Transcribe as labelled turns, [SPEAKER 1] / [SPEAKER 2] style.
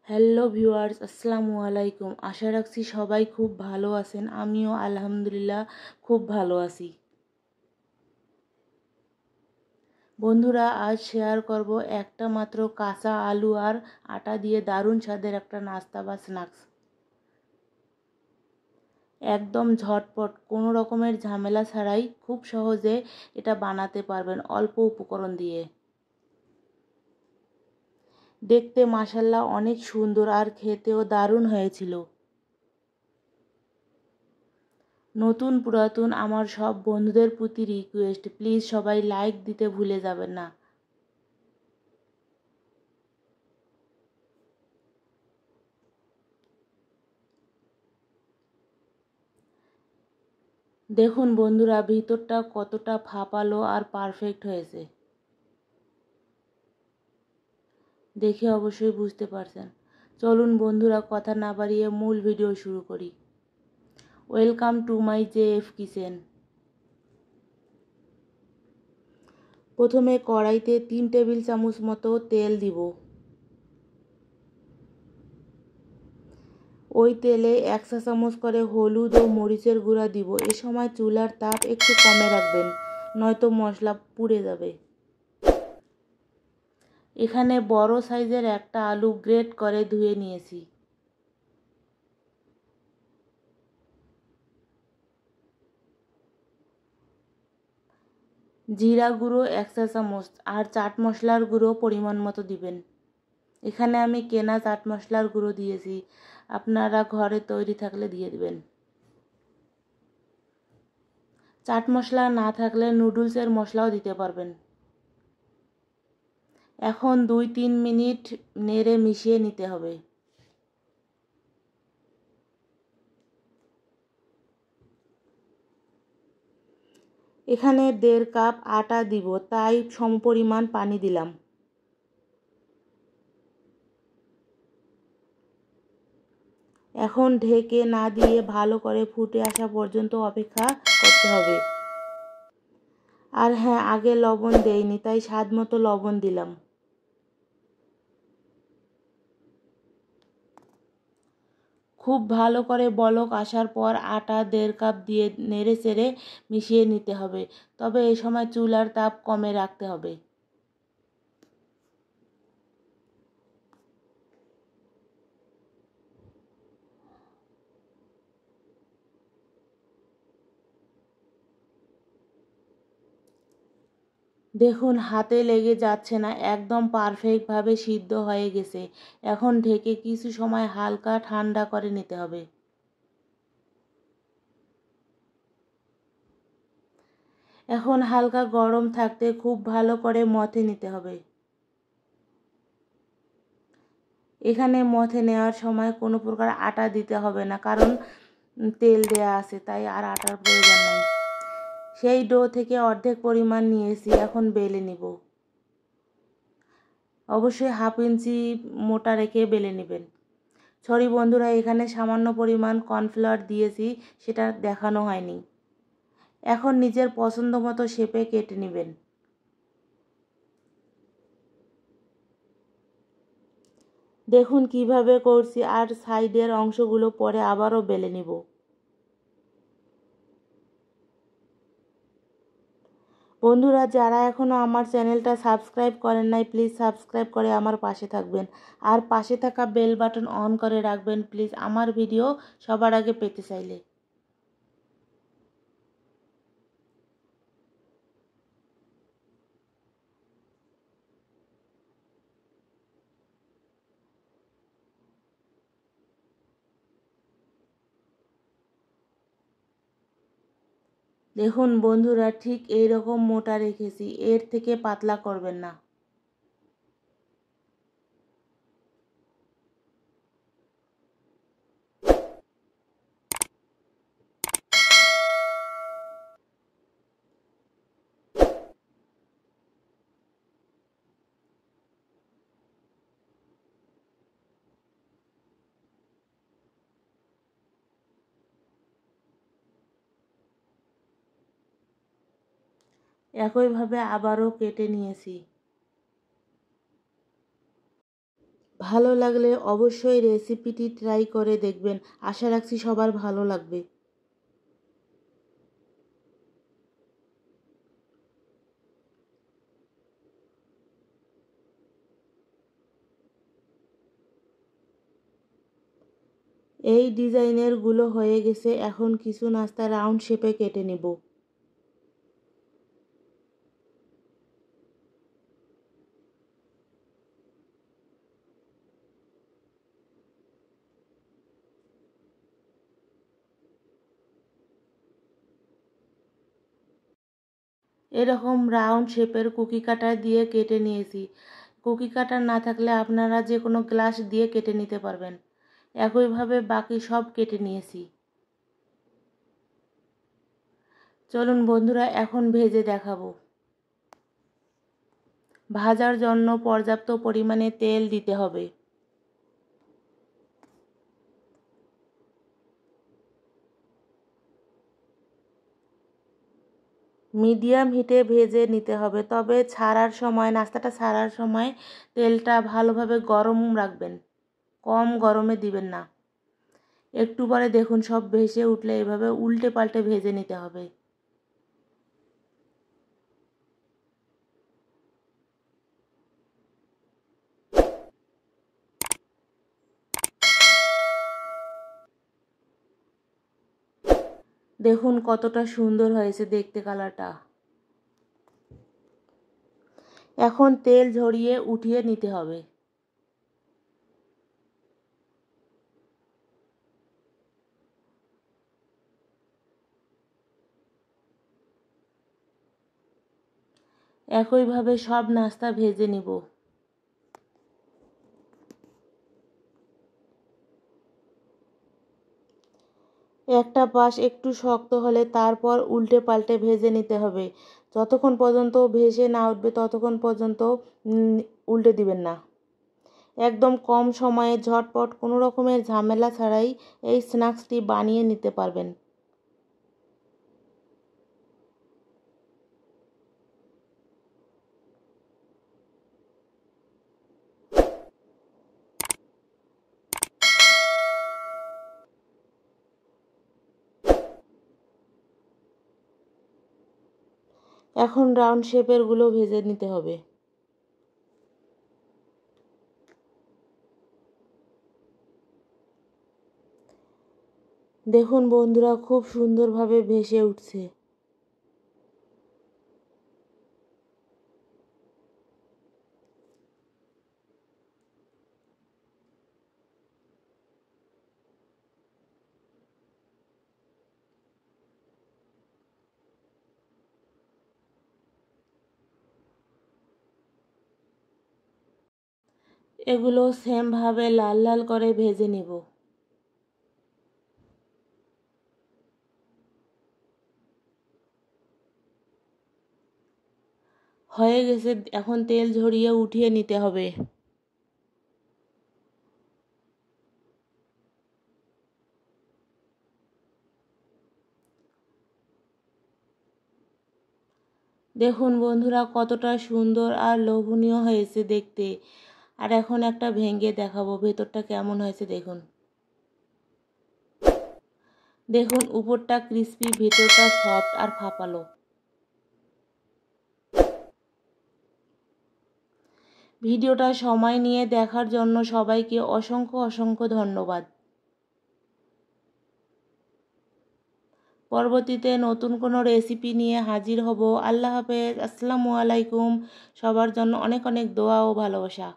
[SPEAKER 1] Hello viewers, আসসালামু আলাইকুম। আশা রাখছি সবাই খুব ভালো আছেন। আমিও আলহামদুলিল্লাহ খুব ভালো আছি। বন্ধুরা, আজ শেয়ার করব একটা মাত্র কাঁচা আলু আর আটা দিয়ে দারুণ স্বাদের একটা নাস্তা বা স্ন্যাক্স। একদম ঝটপট, কোনো রকমের ঝামেলা ছাড়াই খুব সহজে এটা বানাতে পারবেন অল্প উপকরণ দিয়ে। দেখতে মাশাআল্লাহ অনেক সুন্দর আর খেতেও দারুণ হয়েছিল। নতুন পুরাতন আমার সব বন্ধুদের প্রতি রিকোয়েস্ট, প্লিজ সবাই লাইক দিতে ভুলে যাবেন না। দেখুন বন্ধুরা, ভিতরটা কতটা ফাঁপালো আর পারফেক্ট হয়েছে, দেখে অবশ্যই বুঝতে পারছেন। চলুন বন্ধুরা, কথা না বাড়িয়ে মূল ভিডিও শুরু করি। Welcome to my JF kitchen. প্রথমে কড়াইতে 3 টেবিল চামচ মতো তেল দিব। ওই তেলে 1 চা চামচ করে হলুদ ও মরিচের গুঁড়া দিব। এ সময় চুলার তাপ একটু কমে রাখবেন, নয়তো মশলা পুড়ে যাবে। এখানে বড় সাইজের একটা আলু গ্রেট করে ধুয়ে নিয়েছি। জিরা গুঁড়ো 1 চা চামচ আর চাট মশলার গুঁড়ো পরিমাণ মতো দিবেন। এখানে আমি কেনা চাট মশলার গুঁড়ো দিয়েছি, আপনারা ঘরে তৈরি থাকলে দিয়ে দিবেন। চাট মশলা না থাকলে নুডলসের মশলাও দিতে পারবেন। এখন 2-3 মিনিট নেড়ে মিশিয়ে নিতে হবে। এখানে 1.5 কাপ আটা দিব, তাই সমপরিমাণ পানি দিলাম। এখন ঢেকে না দিয়ে ভালো করে ফুটে আসা পর্যন্ত অপেক্ষা করতে হবে। আর হ্যাঁ, আগে লবণ দেইনি, তাই স্বাদ মতো লবণ দিলাম। খুব ভালো করে বলক আসার পর আটা 1.5 কাপ দিয়ে নেড়ে চেড়ে মিশিয়ে নিতে হবে, তবে এই সময় চুলার তাপ কমে রাখতে হবে। দেখুন হাতে লেগে যাচ্ছে না, একদম পারফেক্টভাবে সিদ্ধ হয়ে গেছে। এখন ঢেকে কিছু সময় হালকা ঠান্ডা করে নিতে হবে। এখন হালকা গরম থাকতে খুব ভালো করে মথে নিতে হবে। এখানে মথে নেওয়ার সময় কোনো প্রকার আটা দিতে হবে না, কারণ তেল দেয়া আছে, তাই আর আটার প্রয়োজন নাই। সেই ডো থেকে অর্ধেক পরিমাণ নিয়েছি, এখন বেলে নিব। অবশ্যই 1/2 ইঞ্চি মোটা রেখে বেলে নেবেন। সরি বন্ধুরা, এখানে সামান্য পরিমাণ কর্নফ্লাওয়ার দিয়েছি, সেটা দেখানো হয়নি। এখন নিজের পছন্দ মতো শেপে কেটে নেবেন। দেখুন কিভাবে করছি, আর সাইডের অংশগুলো পরে আবারও বেলে নিব। বন্ধুরা, যারা এখনও আমার চ্যানেলটা সাবস্ক্রাইব করেন নাই, প্লিজ সাবস্ক্রাইব করে আমার পাশে থাকবেন। আর পাশে থাকা বেল বাটন অন করে রাখবেন, প্লিজ, আমার ভিডিও সবার আগে পেতে চাইলে। দেখুন বন্ধুরা, ঠিক এই রকম মোটা রেখেছি, এর থেকে পাতলা করবেন না। একইভাবে আবারও কেটে নিয়েছি। ভালো লাগলে অবশ্যই রেসিপিটি ট্রাই করে দেখবেন। আশা রাখছি সবার ভালো লাগবে। এই ডিজাইনের গুলো হয়ে গেছে, এখন কিছু নাস্তা রাউন্ড শেপে কেটে নেব। এরকম রাউন্ড শেপের কুকি কাটার দিয়ে কেটে নিয়েছি। কুকি কাটার না থাকলে আপনারা যে কোনো গ্লাস দিয়ে কেটে নিতে পারবেন। একইভাবে বাকি সব কেটে নিয়েছি। চলুন বন্ধুরা, এখন ভেজে দেখাবো। ভাজার জন্য পর্যাপ্ত পরিমাণে তেল দিতে হবে। মিডিয়াম হিটে ভেজে নিতে হবে, তবে নাস্তাটা ছাড়ার সময় তেলটা ভালোভাবে গরম রাখবেন, কম গরমে দিবেন না। একটু পরে দেখুন সব ভেসে উঠলে এভাবে উল্টে পাল্টে ভেজে নিতে হবে। দেখুন কতটা সুন্দর হয়েছে দেখতে কালারটা। এখন তেল ঝরিয়ে উঠিয়ে নিতে হবে। একইভাবে সব নাস্তা ভেজে নিব। একটা পাশ একটু শক্ত হলে তারপর উল্টে পাল্টে ভেজে নিতে হবে। যতক্ষণ পর্যন্ত ভেসে না উঠবে ততক্ষণ পর্যন্ত উল্টে দিবেন না। একদম কম সময়ে ঝটপট কোনো রকমের ঝামেলা ছাড়াই এই স্ন্যাক্সটি বানিয়ে নিতে পারবেন। এখন রাউন্ড শেপের গুলো ভেজে নিতে হবে। দেখুন বন্ধুরা, খুব সুন্দরভাবে ভেসে উঠছে। এগুলো সেমভাবে লাল লাল করে ভেজে নিব। হয়ে গেছে, এখন তেল ঝরিয়ে উঠিয়ে নিতে হবে। দেখুন বন্ধুরা কতটা সুন্দর আর লোভনীয় হয়েছে দেখতে। আর এখন একটা ভেঙে দেখাবো ভেতরটা কেমন হয়েছে দেখুন। দেখুন উপরটা ক্রিস্পি, ভেতরটা সফট আর ফাঁপালো। ভিডিওটা সময় নিয়ে দেখার জন্য সবাইকে অসংখ্য অসংখ্য ধন্যবাদ। পরবর্তীতে নতুন কোনো রেসিপি নিয়ে হাজির হব। আল্লাহ হাফেজ, আসসালামু আলাইকুম। সবার জন্য অনেক অনেক দোয়া ও ভালোবাসা।